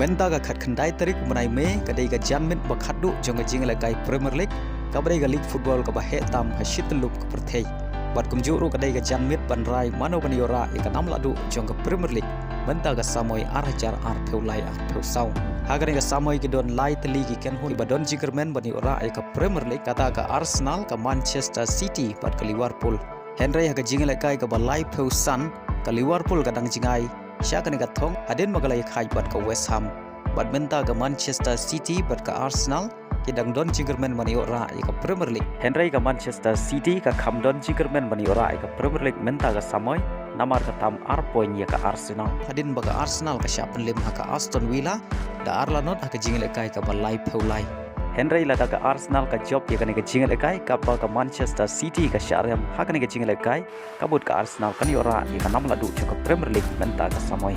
menta ga khat khandai tarik menai me kadai ga janmit bakhadu jong ga jingle kai Premier League kabadai ga league football ka bahe tam hashitlup ka perthei bat kumjuru kadai ga janmit banrai Mano baniora ikanam ladu jong ga Premier League menta ga samoi arhajar artheulai artheu hagani ga samoi ki don lai teli ki ken hu badon jigermen baniora ka Premier League kata ka Arsenal ka Manchester City bat ka Liverpool Henry haga jingle kai ka balai pheu san ka Liverpool ka dang jingai syakani ka thong aden magalai khai bat ka West Ham badminta ka Manchester City bat ka Arsenal kidang don jingermen maniora ka Premier League Henry ka Manchester City ka kham don jingermen maniora ka Premier League menta ka samoi namar ka tam ar point ya ka Arsenal adin baga Arsenal ka syapen lim ka Aston Villa da arlanot ka jingle kai ka balai pheulai Henry lada ka Arsenal ka job ya ka jingle kai ka ba ka Manchester City ka syariam hakani ka jingle kai kabut ka Arsenal kan yora ka nam ladu ka Premier League menta ka samoi